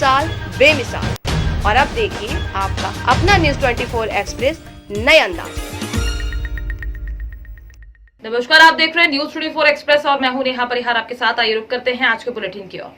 मिसाल बेमिसाल। और अब देखिए आपका अपना न्यूज़ 24 एक्सप्रेस नए अंदाज। नमस्कार, आप देख रहे हैं न्यूज़ 24 एक्सप्रेस और मैं हूं नेहा परिहार आपके साथ। आइए रुक करते हैं आज के बुलेटिन की ओर।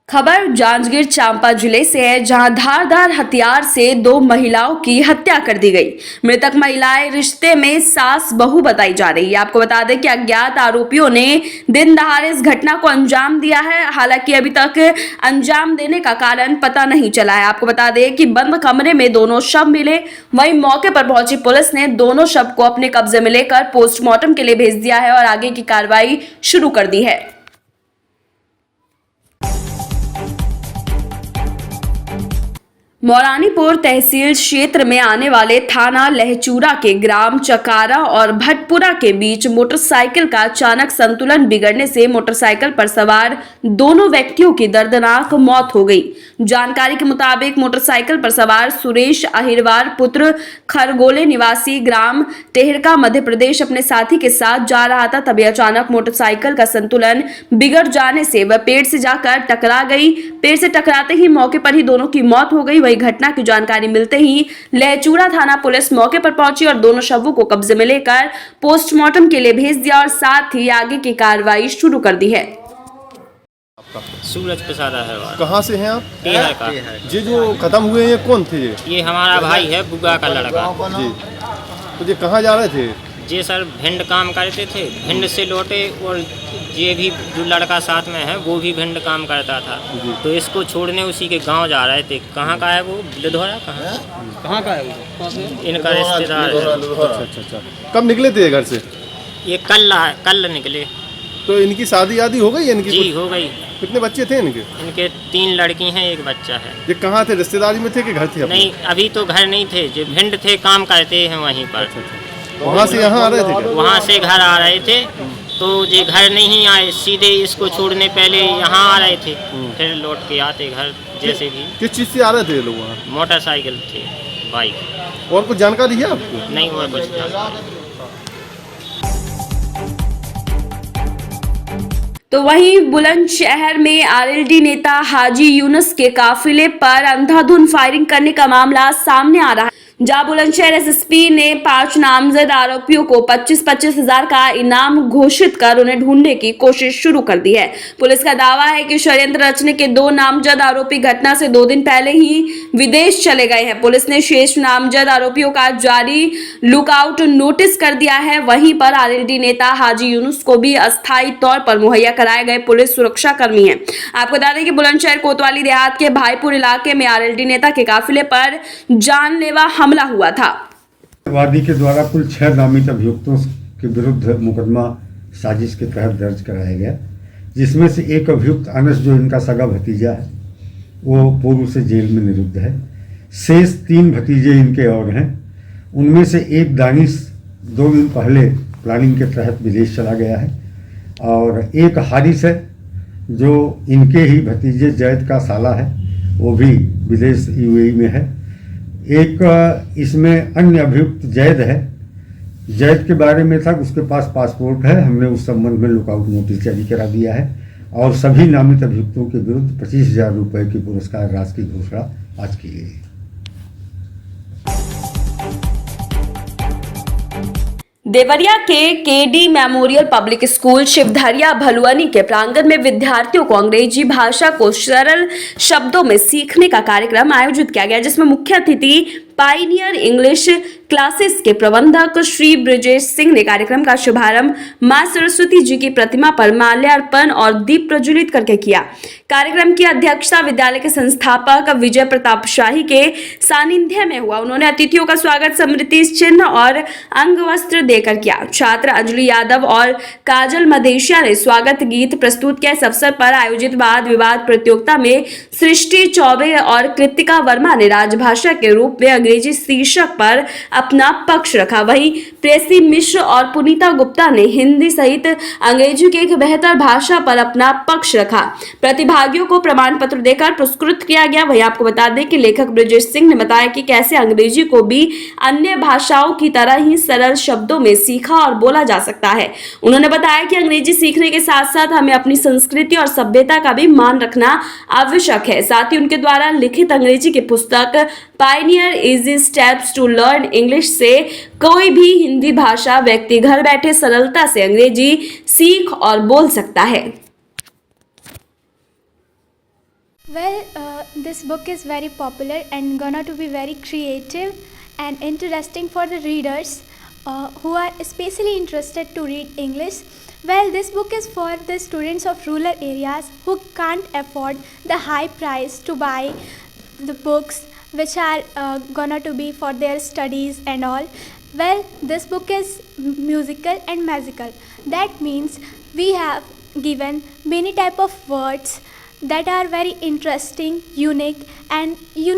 खबर जांजगीर चांपा जिले से है, जहां धारदार हथियार से 2 महिलाओं की हत्या कर दी गई। मृतक महिलाएं रिश्ते में सास बहू बताई जा रही है। आपको बता दें कि अज्ञात आरोपियों ने दिन दहाड़े इस घटना को अंजाम दिया है। हालांकि अभी तक अंजाम देने का कारण पता नहीं चला है। आपको बता दें कि बंद कमरे में दोनों शव मिले। वहीं मौके पर पहुंची पुलिस ने दोनों शव को अपने कब्जे में लेकर पोस्टमार्टम के लिए भेज दिया है और आगे की कार्रवाई शुरू कर दी है। मौलानीपुर तहसील क्षेत्र में आने वाले थाना लहचूरा के ग्राम चकारा और भटपुरा के बीच मोटरसाइकिल का अचानक संतुलन बिगड़ने से मोटरसाइकिल पर सवार दोनों व्यक्तियों की दर्दनाक मौत हो गई। जानकारी के मुताबिक मोटरसाइकिल पर सवार सुरेश अहिरवार पुत्र खरगोले निवासी ग्राम टेहरका मध्य प्रदेश अपने साथी के साथ जा रहा था। तभी अचानक मोटरसाइकिल का संतुलन बिगड़ जाने से वह पेड़ से जाकर टकरा गई। पेड़ से टकराते ही मौके पर ही दोनों की मौत हो गई। वही घटना की जानकारी मिलते ही लहचूरा थाना पुलिस मौके पर पहुंची और दोनों शवों को कब्जे में लेकर पोस्टमार्टम के लिए भेज दिया और साथ ही आगे की कार्रवाई शुरू कर दी है। सूरज प्रसाद है। कहाँ से हैं आप? टेहर का। जी, जो खत्म हुए हैं ये कौन थे? ये हमारा भाई है, बुआ का लड़का जी। तो ये कहाँ जा रहे थे? जी सर, भिंड काम करते थे, भिंड से लौटे और ये भी जो लड़का साथ में है वो भी भिंड काम करता था। तो इसको छोड़ने उसी के गांव जा रहे थे। कहाँ का है वो? लिधोरा। कहाँ का है वो? इनका रिश्तेदार है। अच्छा। कब निकले थे घर से? ये कल निकले। तो इनकी शादी आदि हो गई? इनकी जी हो गई। कितने बच्चे थे इनके? इनके 3 लड़की हैं, 1 बच्चा है। ये कहाँ थे? रिश्तेदारी में थे कि घर थे अपने? नहीं, अभी तो घर नहीं थे, जो भिंड थे काम करते हैं वहीं पर। वहाँ से यहाँ आ रहे थे क्या? वहाँ से घर आ रहे थे तो ये घर नहीं आए, सीधे इसको छोड़ने पहले यहाँ आ रहे थे, फिर लौट के आते घर जैसे भी। किस चीज़ से आ रहे थे ये लोग वहाँ? मोटरसाइकिल थे, बाइक। और कुछ जानकारी है आपको? नहीं, और कुछ जानकारी। तो वहीं बुलंदशहर में आरएलडी नेता हाजी यूनुस के काफिले पर अंधाधुंध फायरिंग करने का मामला सामने आ रहा है, जहां बुलंदशहर एसएसपी ने 5 नामजद आरोपियों को 25-25 हजार का इनाम घोषित कर उन्हें ढूंढने की कोशिश शुरू कर दी है। पुलिस का दावा है कि षड्यंत्र रचने के 2 नामजद आरोपी घटना से 2 दिन पहले ही विदेश चले गए हैं। पुलिस ने शेष नामजद आरोपियों का जारी लुकआउट नोटिस कर दिया है। वहीं पर आरएलडी नेता हाजी यूनुस को भी अस्थायी तौर पर मुहैया कराए गए पुलिस सुरक्षा कर्मी हैं। आपको बता दें कि बुलंदशहर कोतवाली देहात के भाईपुर इलाके में आरएलडी नेता के काफिले पर जानलेवा हमला हुआ था। वादी के द्वारा कुल 6 नामित अभियुक्तों के विरुद्ध मुकदमा साजिश के तहत दर्ज कराया गया, जिसमें से एक अभियुक्त अनस, जो इनका सगा भतीजा है, वो पूर्व से जेल में निरुद्ध है। शेष 3 भतीजे इनके और हैं। उनमें से एक दानिश 2 दिन पहले प्लानिंग के तहत विदेश चला गया है और एक हारिस है जो इनके ही भतीजे जैद का साला है, वो भी विदेश यूएई में है। एक इसमें अन्य अभियुक्त जैद है। जैद के बारे में था, उसके पास पासपोर्ट है। हमने उस संबंध में लुकआउट नोटिस जारी करा दिया है और सभी नामित अभियुक्तों के विरुद्ध 25,000 रुपये की पुरस्कार राशि की घोषणा आज की गई। देवरिया के केडी मेमोरियल पब्लिक स्कूल शिवधरिया भलुअनी के प्रांगण में विद्यार्थियों को अंग्रेजी भाषा को सरल शब्दों में सीखने का कार्यक्रम आयोजित किया गया, जिसमें मुख्य अतिथि पाइनियर इंग्लिश क्लासेस के प्रबंधक श्री ब्रिजेश सिंह ने कार्यक्रम का शुभारंभ मां सरस्वती जी की प्रतिमा पर माल्यार्पण और दीप प्रज्वलित करके किया। कार्यक्रम की अध्यक्षता विद्यालय के संस्थापक विजय प्रताप शाही के सानिध्य में हुआ। उन्होंने अतिथियों का स्वागत स्मृति चिन्ह और अंग वस्त्र देकर किया। छात्र अंजलि यादव और काजल मदेशिया ने स्वागत गीत प्रस्तुत किया। इस अवसर पर आयोजित वाद विवाद प्रतियोगिता में सृष्टि चौबे और कृतिका वर्मा ने राजभाषा के रूप में अंग्रेजी शीर्षक पर अपना पक्ष रखा। वहीं प्रेसी मिश्र और पुनीता गुप्ता ने हिंदी सहित अंग्रेजी की एक बेहतर भाषा पर अपना पक्ष रखा। प्रतिभागियों को प्रमाण पत्र देकर पुरस्कृत किया गया। वहीं आपको बता दें कि लेखक ब्रजेश सिंह ने बताया कि कैसे अंग्रेजी को भी अन्य भाषाओं की तरह ही सरल शब्दों में सीखा और बोला जा सकता है। उन्होंने बताया कि अंग्रेजी सीखने के साथ साथ हमें अपनी संस्कृति और सभ्यता का भी मान रखना आवश्यक है। साथ ही उनके द्वारा लिखित अंग्रेजी की पुस्तक pioneer easy steps to learn English से कोई भी हिंदी भाषा व्यक्ति घर बैठे सरलता से अंग्रेजी सीख और बोल सकता है। Well, this book is very popular and gonna to be very creative and interesting for the readers who are especially interested to read English. Well, this book is for the students of rural areas who can't afford the high price to buy the books which are gonna to be for their studies and all. Well, this book is musical and magical. That means we have given many type of words that are very interesting, unique, and you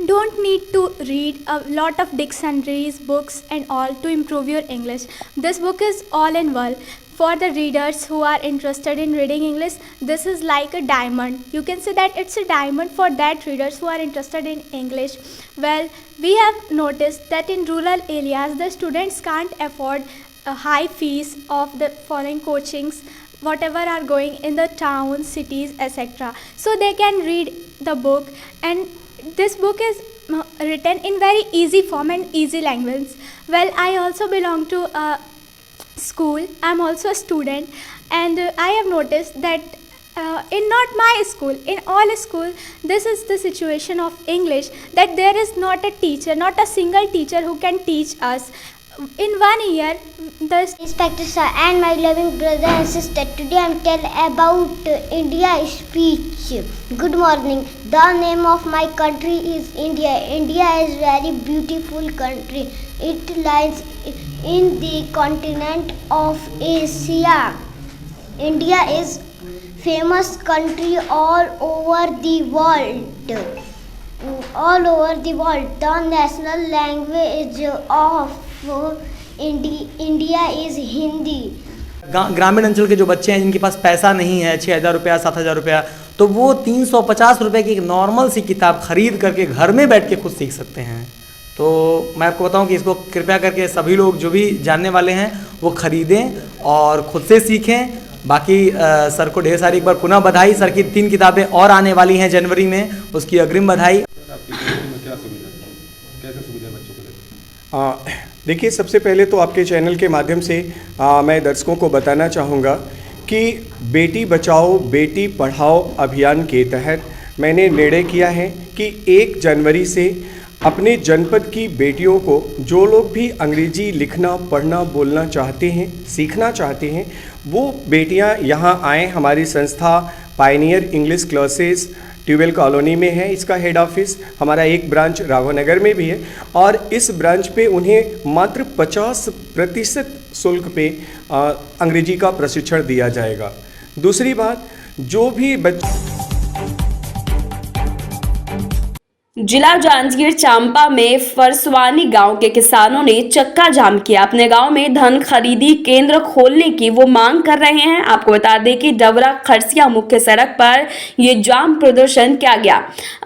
don't need to read a lot of dictionaries, books and all to improve your English. This book is all in one. For the readers who are interested in reading English, this is like a diamond. You can say that it's a diamond for that readers who are interested in English. Well, we have noticed that in rural areas, the students can't afford a high fees of the following coachings, whatever are going in the towns, cities, etc. So they can read the book, and this book is written in very easy form and easy language. Well, I also belong to a school. I'm also a student, and I have noticed that in not my school, in all school, this is the situation of English, that there is not a teacher, not a single teacher who can teach us. In 1 year, the Inspector sir and my loving brother and sister, today I am tell about India speech. Good morning. The name of my country is India. India is very beautiful country. It lies in the continent of Asia. India is famous country all over the world. All over the world. The national language of India is Hindi. ग्रामीण अंचल के जो बच्चे हैं जिनके पास पैसा नहीं है 6,000 रुपया 7,000 रुपया, तो वो 350 रुपये की एक नॉर्मल सी किताब खरीद करके घर में बैठ के खुद सीख सकते हैं। तो मैं आपको बताऊं कि इसको कृपया करके सभी लोग जो भी जानने वाले हैं वो ख़रीदें और ख़ुद से सीखें। बाकी सर को ढेर सारी एक बार पुनः बधाई। सर की 3 किताबें और आने वाली हैं जनवरी में, उसकी अग्रिम बधाई। देखिए, सबसे पहले तो आपके चैनल के माध्यम से मैं दर्शकों को बताना चाहूँगा कि बेटी बचाओ बेटी पढ़ाओ अभियान के तहत मैंने निर्णय किया है कि 1 जनवरी से अपने जनपद की बेटियों को, जो लोग भी अंग्रेजी लिखना पढ़ना बोलना चाहते हैं, सीखना चाहते हैं, वो बेटियां यहाँ आएँ। हमारी संस्था pioneer English classes tubewell colony में है। इसका हेड ऑफिस हमारा एक ब्रांच राघवनगर में भी है, और इस ब्रांच पे उन्हें मात्र 50% शुल्क पे अंग्रेजी का प्रशिक्षण दिया जाएगा। दूसरी बात, जो भी जिला जांजगीर चांपा में फरसवानी गांव के किसानों ने चक्का जाम किया। अपने गांव में धान खरीदी केंद्र खोलने की वो मांग कर रहे हैं। आपको बता दें कि डबरा खरसिया मुख्य सड़क पर ये जाम प्रदर्शन किया गया।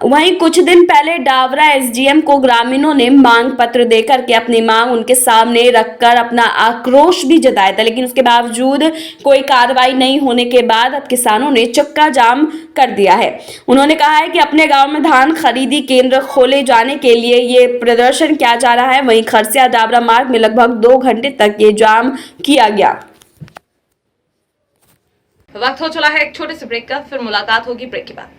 वहीं कुछ दिन पहले डावरा एसडीएम को ग्रामीणों ने मांग पत्र देकर के अपनी मांग उनके सामने रखकर अपना आक्रोश भी जताया था, लेकिन उसके बावजूद कोई कार्रवाई नहीं होने के बाद अब किसानों ने चक्का जाम कर दिया है। उन्होंने कहा है कि अपने गाँव में धान खरीदी केंद्र खोले जाने के लिए ये प्रदर्शन किया जा रहा है। वहीं खरसिया डाबरा मार्ग में लगभग 2 घंटे तक ये जाम किया गया। वक्त हो चला है एक छोटे से ब्रेक का, फिर मुलाकात होगी ब्रेक के बाद।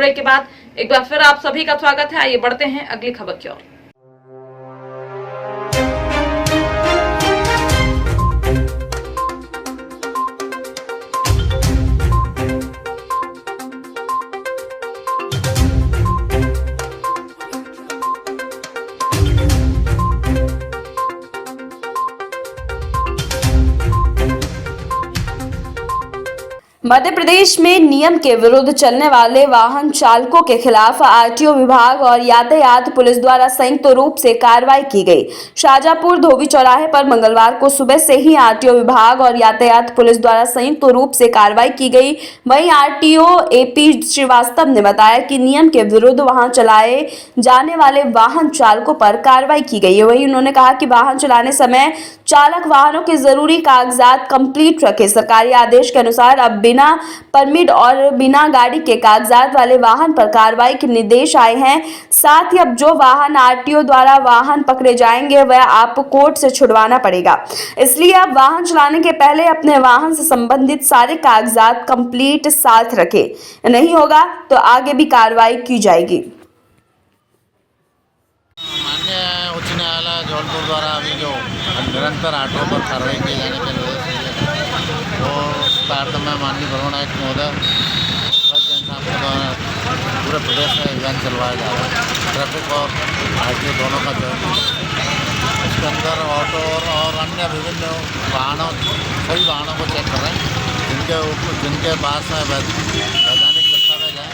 ब्रेक के बाद एक बार फिर आप सभी का स्वागत है। आइए बढ़ते हैं अगली खबर की ओर। मध्य प्रदेश में नियम के विरुद्ध चलने वाले वाहन चालकों के खिलाफ आरटीओ विभाग और यातायात पुलिस द्वारा संयुक्त रूप से कार्रवाई की गई। शाहजहांपुर धोबी चौराहे पर मंगलवार को सुबह से ही आरटीओ विभाग और यातायात पुलिस द्वारा संयुक्त रूप से कार्रवाई की गई। वहीं आरटीओ एपी श्रीवास्तव ने बताया कि नियम के विरुद्ध वहां चलाए जाने वाले वाहन चालकों पर कार्रवाई की गई है। वहीं उन्होंने कहा कि वाहन चलाने समय चालक वाहनों के जरूरी कागजात कंप्लीट रखे। सरकारी आदेश के अनुसार अब बिना परमिट और बिना गाड़ी के कागजात वाले वाहन पर कार्रवाई के निर्देश आए हैं। साथ ही अब जो वाहन आरटीओ द्वारा वाहन पकड़े जाएंगे वह आपको कोर्ट से छुड़वाना पड़ेगा। इसलिए अब वाहन चलाने के पहले अपने वाहन से संबंधित सारे कागजात कंप्लीट साथ रखें, नहीं होगा तो आगे भी कार्रवाई की जाएगी। माननीय उच्च न्यायालय जबलपुर द्वारा अभी जो निरंतर ऑटो पर कार्रवाई किए जाने के निर्देश दिए वो कार्य में माननीय वरुण नायक महोदय जैन साहब के द्वारा पूरे प्रदेश में अभियान चलवाया जा रहा है। ट्रैफिक और आरटीओ दोनों का जॉइंट इसके अंदर ऑटो और अन्य विभिन्न वाहनों सभी वाहनों को चेक कर रहे हैं जिनके पास में वैधानिक दस्तावेज हैं,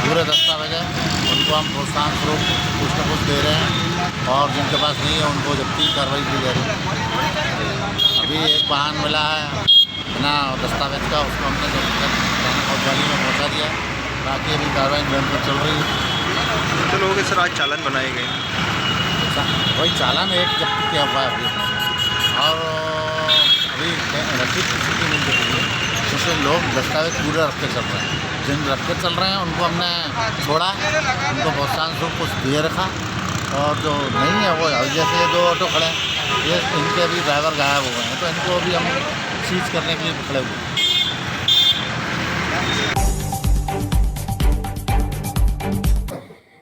पूरे दस्तावेज हैं, उनको हम प्रोत्साहन स्वरूप कुछ न कुछ दे रहे हैं और जिनके पास नहीं है उनको जब्ती कार्रवाई की जा रही है। अभी एक वाहन मिला है बिना दस्तावेज का, उसको हमने कोतवाली में पहुँचा दिया है। बाकी अभी कार्रवाई निरंतर चल रही है। कितने लोगों के सर आज चालान बनाए गए? वही चालान एक जब्ती किया हुआ है अभी, और अभी रसीद किसी की नहीं दे रही है क्योंकि लोग दस्तावेज पूरे रख के चल रहे हैं। जिन रख के चल रहे हैं उनको हमने छोड़ा, उनको प्रोत्साहन स्वरूप कुछ दिए रखा, और जो नहीं है वो जैसे ये 2 ऑटो खड़े हैं, ये इनके भी ड्राइवर गायब हो गए हैं तो इनको भी हम सीज करने के लिए खड़े हुए हैं।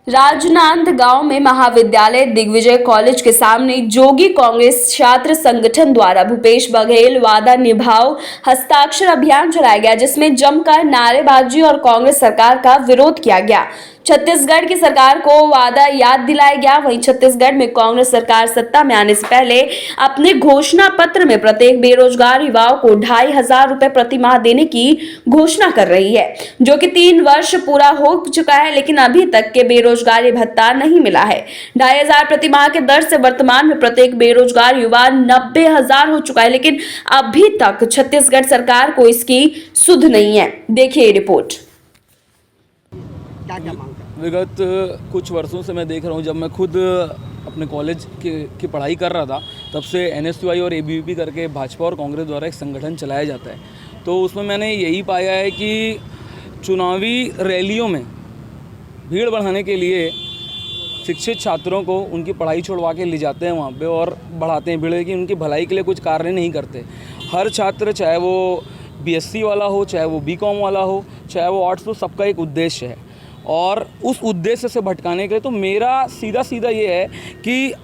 राजनांदगांव में महाविद्यालय दिग्विजय कॉलेज के सामने जोगी कांग्रेस छात्र संगठन द्वारा भूपेश बघेल वादा निभाओ हस्ताक्षर अभियान चलाया गया, जिसमें जमकर नारेबाजी और कांग्रेस सरकार का विरोध किया गया। छत्तीसगढ़ की सरकार को वादा याद दिलाया गया। वहीं छत्तीसगढ़ में कांग्रेस सरकार सत्ता में आने से पहले अपने घोषणा पत्र में प्रत्येक बेरोजगार युवाओं को 2500 रुपए प्रति माह देने की घोषणा कर रही है, जो कि 3 वर्ष पूरा हो चुका है, लेकिन अभी तक के बेरोजगारी भत्ता नहीं मिला है। 2500 प्रति माह के दर से वर्तमान में प्रत्येक बेरोजगार युवा 90,000 हो चुका है, लेकिन अभी तक छत्तीसगढ़ सरकार को इसकी सुध नहीं है। देखिए रिपोर्ट। विगत कुछ वर्षों से मैं देख रहा हूँ, जब मैं खुद अपने कॉलेज की पढ़ाई कर रहा था तब से NSUI और ABVP करके भाजपा और कांग्रेस द्वारा एक संगठन चलाया जाता है। तो उसमें मैंने यही पाया है कि चुनावी रैलियों में भीड़ बढ़ाने के लिए शिक्षित छात्रों को उनकी पढ़ाई छोड़वा के ले जाते हैं वहाँ पे और बढ़ाते हैं भीड़, कि उनकी भलाई के लिए कुछ कार्य नहीं करते। हर छात्र, चाहे वो BSc वाला हो, चाहे वो BCom वाला हो, चाहे वो आर्ट्स, तो सबका एक उद्देश्य है, और उस उद्देश्य से भटकाने के लिए तो मेरा सीधा ये है कि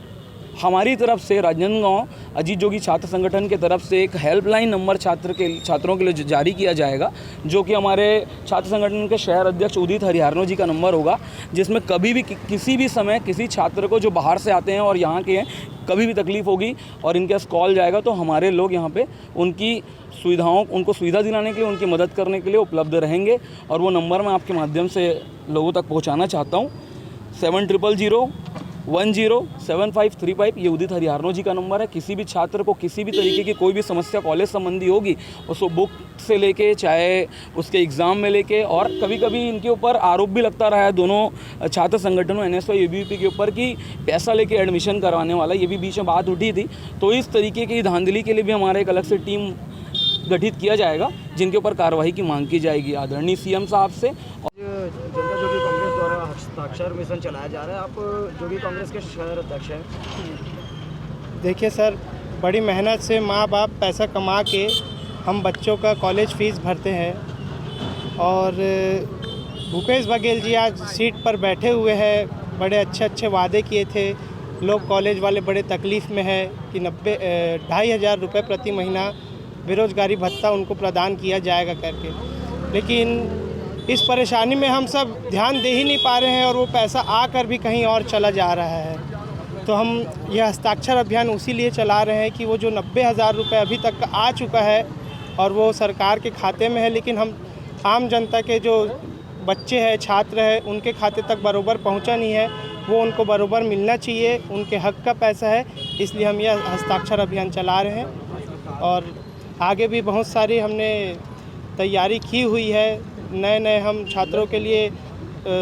हमारी तरफ से राजनांदगांव अजीत जोगी छात्र संगठन की तरफ से एक हेल्पलाइन नंबर छात्रों के लिए जारी किया जाएगा, जो कि हमारे छात्र संगठन के शहर अध्यक्ष उदित हरिहरनो जी का नंबर होगा, जिसमें कभी भी किसी भी समय किसी छात्र को जो बाहर से आते हैं और यहाँ के हैं, कभी भी तकलीफ़ होगी और इनके पास कॉल जाएगा तो हमारे लोग यहाँ पे उनको सुविधा दिलाने के लिए, उनकी मदद करने के लिए उपलब्ध रहेंगे। और वो नंबर मैं आपके माध्यम से लोगों तक पहुँचाना चाहता हूँ। 7000107535, ये उदित हरिहरनो जी का नंबर है। किसी भी छात्र को किसी भी तरीके की कोई भी समस्या कॉलेज संबंधी होगी, उसको बुक से लेके चाहे उसके एग्ज़ाम में लेके, और कभी कभी इनके ऊपर आरोप भी लगता रहा है दोनों छात्र संगठनों NSUI ABVP के ऊपर कि पैसा लेके एडमिशन करवाने वाला, ये भी बीच में बात उठी थी। तो इस तरीके की धांधली के लिए भी हमारा एक अलग से टीम गठित किया जाएगा, जिनके ऊपर कार्रवाई की मांग की जाएगी आदरणीय CM साहब से। जनता जोगी कांग्रेस द्वारा हस्ताक्षर मिशन चलाया जा रहा है, आप जोगी कांग्रेस के शहर अध्यक्ष हैं। देखिए सर, बड़ी मेहनत से माँ बाप पैसा कमा के हम बच्चों का कॉलेज फ़ीस भरते हैं, और भूपेश बघेल जी आज सीट पर बैठे हुए हैं, बड़े अच्छे अच्छे वादे किए थे। लोग कॉलेज वाले बड़े तकलीफ़ में है कि 2,500 रुपये प्रति महीना बेरोज़गारी भत्ता उनको प्रदान किया जाएगा करके, लेकिन इस परेशानी में हम सब ध्यान दे ही नहीं पा रहे हैं और वो पैसा आकर भी कहीं और चला जा रहा है। तो हम यह हस्ताक्षर अभियान उसी लिए चला रहे हैं कि वो जो 90,000 रुपये अभी तक का आ चुका है और वो सरकार के खाते में है, लेकिन हम आम जनता के जो बच्चे हैं, छात्र हैं, उनके खाते तक बरोबर पहुंचा नहीं है। वो उनको बरोबर मिलना चाहिए, उनके हक का पैसा है, इसलिए हम यह हस्ताक्षर अभियान चला रहे हैं। और आगे भी बहुत सारी हमने तैयारी की हुई है, नए हम छात्रों के लिए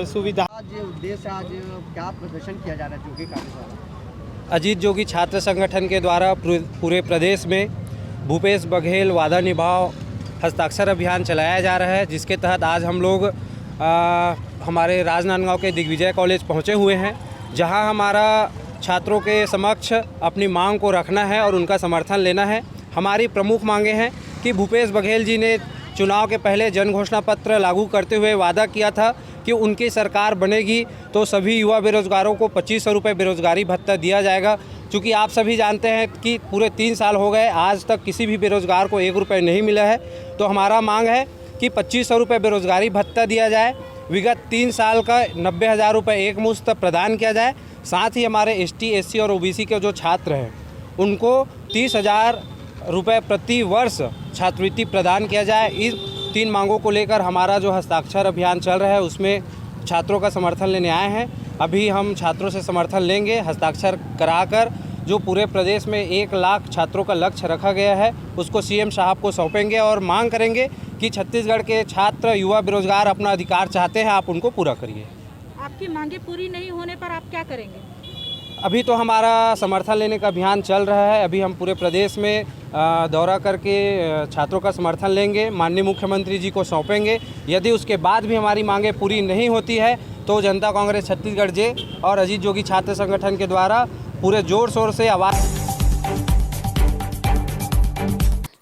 सुविधा। आज उद्देश्य आज क्या प्रदर्शन किया जा रहा है जोगी कांग्रेस द्वारा? अजीत जोगी छात्र संगठन के द्वारा पूरे प्रदेश में भूपेश बघेल वादा निभाओ हस्ताक्षर अभियान चलाया जा रहा है, जिसके तहत आज हम लोग हमारे राजनांदगांव के दिग्विजय कॉलेज पहुंचे हुए हैं, जहां हमारा छात्रों के समक्ष अपनी मांग को रखना है और उनका समर्थन लेना है। हमारी प्रमुख मांगे हैं कि भूपेश बघेल जी ने चुनाव के पहले जन घोषणा पत्र लागू करते हुए वादा किया था कि उनकी सरकार बनेगी तो सभी युवा बेरोजगारों को 2,500 रुपये बेरोजगारी भत्ता दिया जाएगा। चूँकि आप सभी जानते हैं कि पूरे 3 साल हो गए, आज तक किसी भी बेरोजगार को 1 रुपये नहीं मिला है। तो हमारा मांग है कि 2,500 रुपये बेरोजगारी भत्ता दिया जाए, विगत 3 साल का 90,000 रुपये एक मुश्त प्रदान किया जाए। साथ ही हमारे ST, SC और OBC के जो छात्र हैं उनको 30,000 रुपये प्रति वर्ष छात्रवृत्ति प्रदान किया जाए। इस 3 मांगों को लेकर हमारा जो हस्ताक्षर अभियान चल रहा है उसमें छात्रों का समर्थन लेने आए हैं। अभी हम छात्रों से समर्थन लेंगे, हस्ताक्षर कराकर जो पूरे प्रदेश में 1 लाख छात्रों का लक्ष्य रखा गया है उसको CM साहब को सौंपेंगे और मांग करेंगे कि छत्तीसगढ़ के छात्र युवा बेरोजगार अपना अधिकार चाहते हैं, आप उनको पूरा करिए। आपकी मांगे पूरी नहीं होने पर आप क्या करेंगे? अभी तो हमारा समर्थन लेने का अभियान चल रहा है। अभी हम पूरे प्रदेश में दौरा करके छात्रों का समर्थन लेंगे, माननीय मुख्यमंत्री जी को सौंपेंगे। यदि उसके बाद भी हमारी मांगे पूरी नहीं होती है तो जनता कांग्रेस छत्तीसगढ़ जे और अजीत जोगी छात्र संगठन के द्वारा पूरे जोर शोर से आवाज़।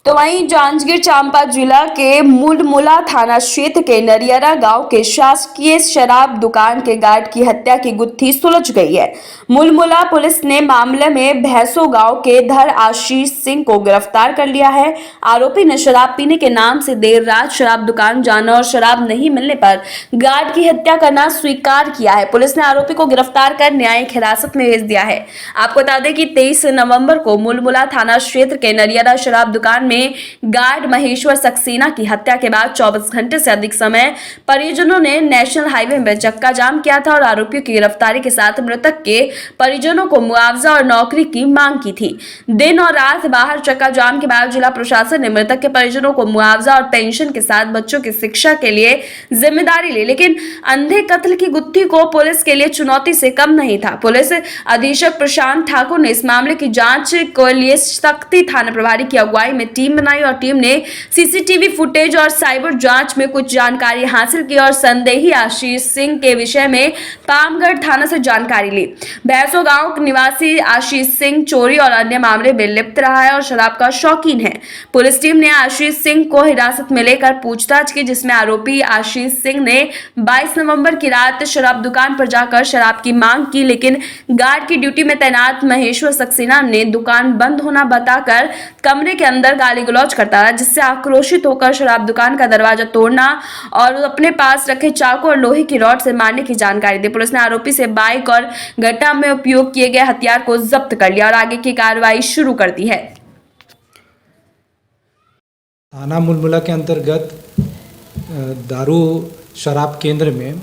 तो वहीं जांजगीर चांपा जिला के मुलमुला थाना क्षेत्र के नरियरा गांव के शासकीय शराब दुकान के गार्ड की हत्या की गुत्थी सुलझ गई है। मुलमुला पुलिस ने मामले में भैंसो गांव के धर आशीष सिंह को गिरफ्तार कर लिया है। आरोपी ने शराब पीने के नाम से देर रात शराब दुकान जाना और शराब नहीं मिलने पर गार्ड की हत्या करना स्वीकार किया है। पुलिस ने आरोपी को गिरफ्तार कर न्यायिक हिरासत में भेज दिया है। आपको बता दें कि 23 नवंबर को मुलमुला थाना क्षेत्र के नरियरा शराब दुकान में गार्ड महेश्वर सक्सेना की हत्या के बाद 24 घंटे से अधिक समय परिजनों ने नेशनल हाईवे में चक्का जाम किया था और आरोपियों की गिरफ्तारी के साथ मृतक के परिजनों को मुआवजा और नौकरी की मांग की थी। दिन और रात बाहर चक्का जाम के बाद जिला प्रशासन ने मृतक के परिजनों को मुआवजा और पेंशन के साथ बच्चों की शिक्षा के लिए जिम्मेदारी ली, लेकिन अंधे कत्ल की गुत्थी को पुलिस के लिए चुनौती से कम नहीं था। पुलिस अधीक्षक प्रशांत ठाकुर ने इस मामले की जांच के लिए शक्ति थाना प्रभारी की अगुवाई में टीम बनाई और टीम ने CCTV फुटेज और साइबर जांच में कुछ जानकारी हासिल की और संदेही आशीष सिंह के विषय में पामगढ़ थाना से जानकारी ली। भैंसो गांव निवासी आशीष सिंह चोरी और अन्य मामले में लिप्त रहा है और शराब का शौकीन है। पुलिस टीम ने आशीष सिंह को हिरासत में लेकर पूछताछ की, जिसमें आरोपी आशीष सिंह ने 22 नवंबर की रात शराब दुकान पर जाकर शराब की मांग की, लेकिन गार्ड की ड्यूटी में तैनात महेश्वर सक्सेना ने दुकान बंद होना बताकर कमरे के अंदर गाली गलौज करता रहा, जिससे आक्रोशित होकर शराब दुकान का दरवाजा तोड़ना और अपने पास रखे चाकू और लोहे की रॉड से मारने की जानकारी दी। पुलिस ने आरोपी से बाइक और घटना में उपयोग किए गए हथियार को जब्त कर लिया और आगे की कार्रवाई शुरू कर दी है। थाना मुलमुला के अंतर्गत दारू शराब केंद्र में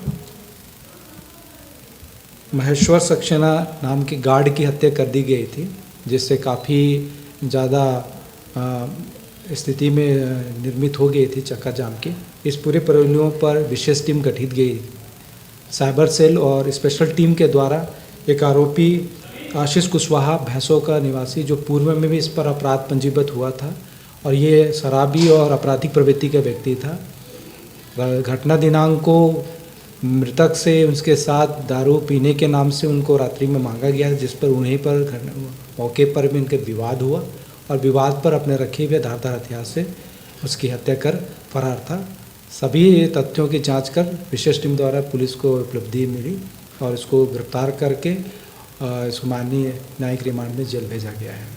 महेश्वर सक्सेना नाम के गार्ड की हत्या कर दी गई थी, जिससे काफ़ी ज़्यादा स्थिति में निर्मित हो गई थी चक्का जाम की। इस पूरे पहलुओं पर विशेष टीम गठित गई। साइबर सेल और स्पेशल टीम के द्वारा एक आरोपी आशीष कुशवाहा भैंसों का निवासी, जो पूर्व में भी इस पर अपराध पंजीबद्ध हुआ था और ये शराबी और आपराधिक प्रवृत्ति का व्यक्ति था। घटना दिनांक को मृतक से उसके साथ दारू पीने के नाम से उनको रात्रि में मांगा गया, जिस पर उन्हीं पर मौके पर भी उनके विवाद हुआ और विवाद पर अपने रखे हुए धारदार हथियार से उसकी हत्या कर फरार था। सभी तथ्यों की जांच कर विशेष टीम द्वारा पुलिस को उपलब्धि मिली और इसको गिरफ्तार करके इसको माननीय न्यायिक रिमांड में जेल भेजा गया है।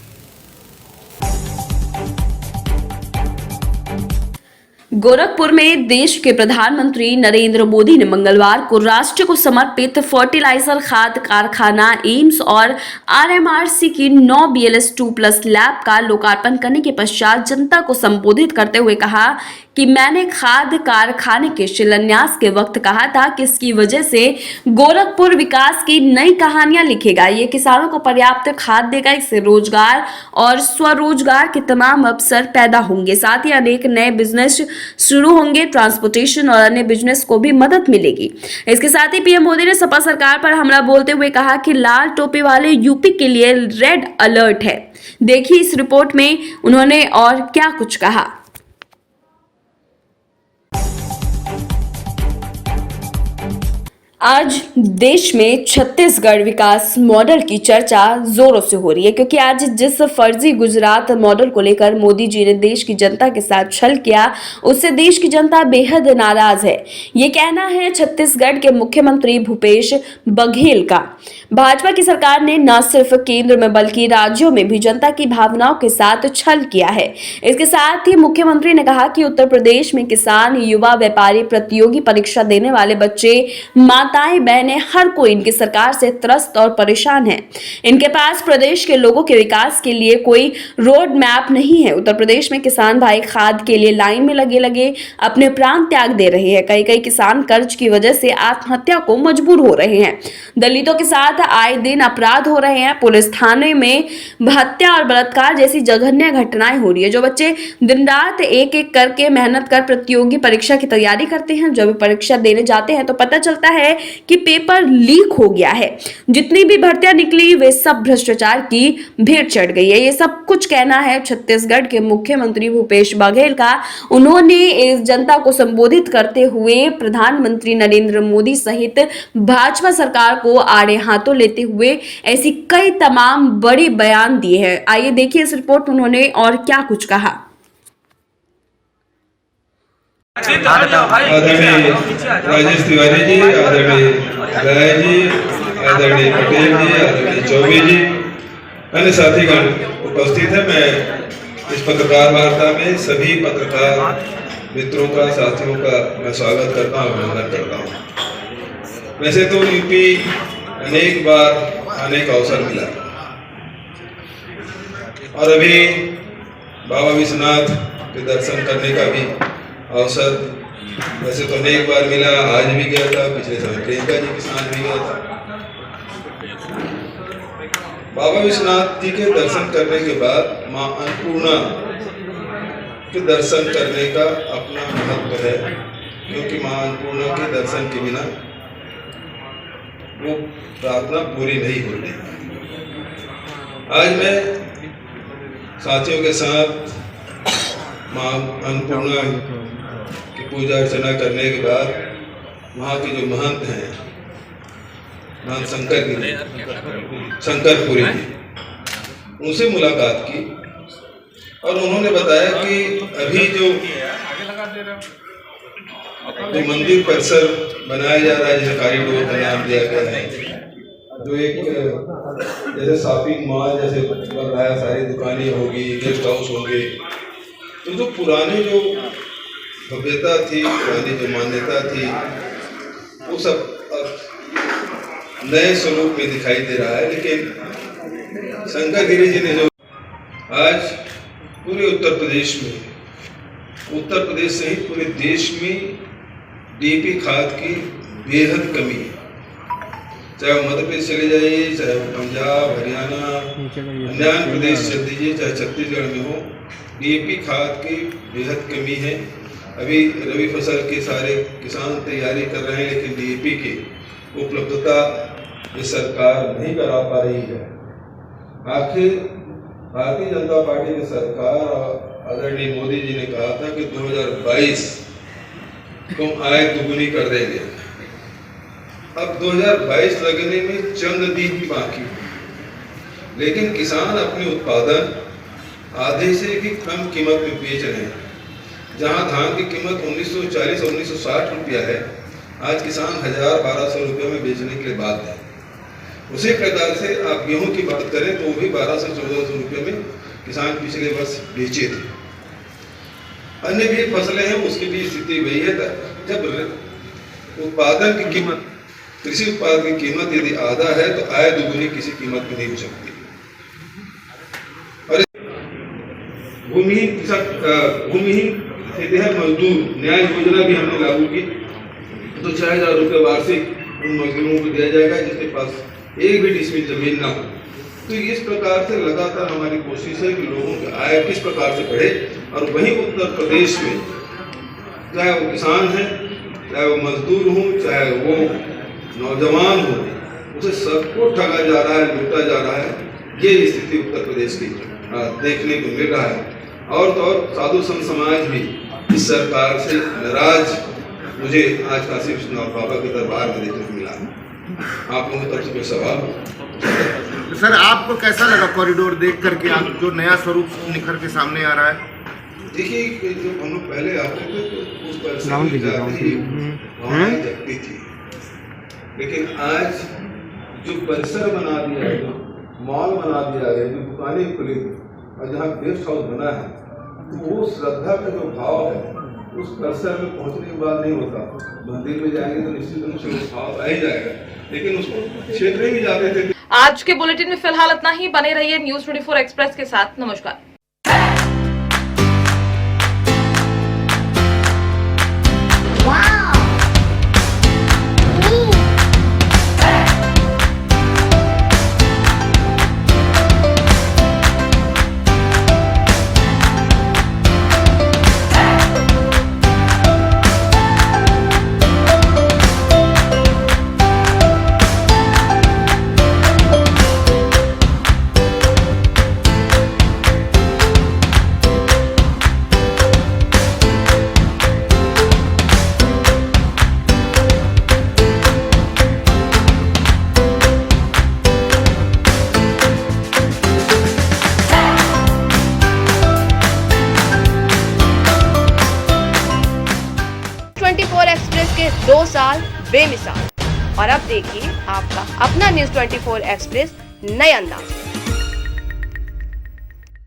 गोरखपुर में देश के प्रधानमंत्री नरेंद्र मोदी ने मंगलवार को राष्ट्र को समर्पित फर्टिलाइजर खाद कारखाना एम्स और आरएमआरसी की 9 BLS-2+ लैब का लोकार्पण करने के पश्चात जनता को संबोधित करते हुए कहा कि मैंने खाद कारखाने के शिलान्यास के वक्त कहा था कि इसकी वजह से गोरखपुर विकास की नई कहानियां लिखेगा। ये किसानों को पर्याप्त खाद देगा, इससे रोजगार और स्वरोजगार के तमाम अवसर पैदा होंगे, साथ ही अनेक नए बिजनेस शुरू होंगे, ट्रांसपोर्टेशन और अन्य बिजनेस को भी मदद मिलेगी। इसके साथ ही पीएम मोदी ने सपा सरकार पर हमला बोलते हुए कहा कि लाल टोपी वाले यूपी के लिए रेड अलर्ट है। देखिए इस रिपोर्ट में उन्होंने और क्या कुछ कहा। आज देश में छत्तीसगढ़ विकास मॉडल की चर्चा जोरों से हो रही है, क्योंकि आज जिस फर्जी गुजरात मॉडल को लेकर मोदी जी ने देश की जनता के साथ छल किया, उससे देश की जनता बेहद नाराज है। ये कहना है छत्तीसगढ़ के मुख्यमंत्री भूपेश बघेल का। भाजपा की सरकार ने न सिर्फ केंद्र में बल्कि राज्यों में भी जनता की भावनाओं के साथ छल किया है। इसके साथ ही मुख्यमंत्री ने कहा कि उत्तर प्रदेश में किसान, युवा, व्यापारी, प्रतियोगी परीक्षा देने वाले बच्चे, माताएं, बहनें, हर कोई इनकी सरकार से त्रस्त और परेशान है। इनके पास प्रदेश के लोगों के विकास के लिए कोई रोड मैप नहीं है। उत्तर प्रदेश में किसान भाई खाद के लिए लाइन में लगे अपने प्राण त्याग दे रहे हैं। कई किसान कर्ज की वजह से आत्महत्या को मजबूर हो रहे हैं। दलितों के साथ आए दिन अपराध हो रहे हैं। पुलिस थाने में हत्या और बलात्कार जैसी जघन्य घटनाएं हो रही है। जो बच्चे दिन रात एक करके मेहनत कर प्रतियोगी परीक्षा की तैयारी करते हैं, जब परीक्षा देने जाते हैं तो पता चलता है कि पेपर लीक हो गया है। जितनी भी भर्तियां निकली वे सब भ्रष्टाचार की भेंट चढ़ गई है। ये सब कुछ कहना है छत्तीसगढ़ के मुख्यमंत्री भूपेश बघेल का। उन्होंने इस जनता को संबोधित करते हुए प्रधानमंत्री नरेंद्र मोदी सहित भाजपा सरकार को आड़े हाथों लेते हुए ऐसी कई तमाम बड़े बयान दिए हैं। आइए देखिए इस रिपोर्ट में उन्होंने और क्या कुछ कहा। आदरणीय राजेश तिवारी जी, आदरणीय राय जी, आदरणीय पटेल जी, आदरणीय चौबे जी, अन्य साथीगण उपस्थित है। मैं इस पत्रकार वार्ता में सभी पत्रकार मित्रों का, साथियों का मैं स्वागत करता हूँ, अभिनंदन करता हूँ। वैसे तो यूपी अनेक बार आने का अवसर मिला और अभी बाबा विश्वनाथ के दर्शन करने का भी अवसर वैसे तो अनेक बार मिला। आज भी गया था, पिछले समय प्रियंका जी के साथ भी गया था। बाबा विश्वनाथ जी के दर्शन करने के बाद मां अन्नपूर्णा के दर्शन करने का अपना महत्व है, क्योंकि मां अन्नपूर्णा के दर्शन के बिना वो प्रार्थना पूरी नहीं होती। आज मैं साथियों के साथ मां अन्नपूर्णा की पूजा अर्चना करने के बाद वहाँ के जो महंत हैं, महंत शंकरपुरी जी, उनसे मुलाकात की और उन्होंने बताया कि अभी जो मंदिर परिसर बनाया जा रहा है, जिसे कॉरिडोर का नाम दिया गया है, जो एक जैसे शॉपिंग मॉल जैसे बन रहा है, सारी दुकानें होगी, गेस्ट हाउस होंगे, तो जो पुराने जो भव्यता थी, पुरानी जो मान्यता थी, वो सब नए स्वरूप में दिखाई दे रहा है। लेकिन शंकरगिरी जी ने जो आज पूरे उत्तर प्रदेश में, उत्तर प्रदेश सहित पूरे देश में डीएपी खाद की बेहद कमी है। चाहे वो मध्य प्रदेश चले जाइए, चाहे वो पंजाब, हरियाणा, अन्य प्रदेश चल दीजिए, चाहे छत्तीसगढ़ में हो, डीएपी खाद की बेहद कमी है। अभी रबी फसल के सारे किसान तैयारी कर रहे हैं, लेकिन डीएपी की उपलब्धता ये सरकार नहीं करा पा रही है। आखिर भारतीय जनता पार्टी की सरकार और आदरणीय मोदी जी ने कहा था कि 2022 को आय दुगुनी कर देंगे। अब 2022 लगने में चंद दिन भी बाकी, लेकिन किसान अपने उत्पादन आधे से भी कम कीमत में बेच रहे हैं। जहां धान की कीमत 1940 और 1960 रुपया है, आज किसान 1000-1200 रुपये में बेचने के लिए बाध्य है। उसी प्रकार से आप गेहूं की बात करें तो वो भी 1200-1400 रुपये में किसान पिछले वर्ष बेचे थे। अन्य भी फसलें हैं, उसकी भी स्थिति वही है। जब उत्पादन की कीमत, कृषि उत्पाद की कीमत यदि आधा है तो आय दुगुनी किसी कीमत में नहीं हो सकती। और भूमिहीन खेतिहर मजदूर न्याय योजना भी हमने लागू की, तो 6000 रुपये वार्षिक उन मजदूरों को दिया जाएगा जिसके पास एक भी डिसमिल जमीन ना हो। तो इस प्रकार से लगातार हमारी कोशिश है कि लोगों की आय किस प्रकार से बढ़े। और वहीं उत्तर प्रदेश में चाहे वो किसान है, चाहे वो मजदूर हो, चाहे वो नौजवान हो, उसे सबको ठगा जा रहा है, लूटा जा रहा है। ये स्थिति उत्तर प्रदेश की देखने को मिल रहा है। और तो और साधु संत समाज भी इस सरकार से नाराज मुझे आज काशी विश्वनाथ बाबा के दरबार में देखने को मिला। आप लोगों की तरफ से कोई सवाल? सर, आपको कैसा लगा कॉरिडोर देख करके, आप जो नया स्वरूप निखर के सामने आ रहा है? देखिए, जब हम लोग पहले आते थे तो उस पर जगती थी, लेकिन आज जो परिसर बना दिया है, जो मॉल बना दिया है, जो दुकानें खुली और जहाँ गेस्ट हाउस बना है, तो वो श्रद्धा का जो भाव है उस परिसर में पहुँचने के बाद नहीं होता। मंदिर में जाएंगे तो निश्चित रूप से वो भाव आ ही जाएगा, लेकिन उसको क्षेत्र में भी जाते थे। आज के बुलेटिन में फिलहाल इतना ही। बने रहिए न्यूज़ 24 एक्सप्रेस के साथ। नमस्कार। एक्सप्रेस के 2 साल बेमिसाल। और अब देखिए आपका अपना न्यूज़ 24 एक्सप्रेस नए अंदाज में।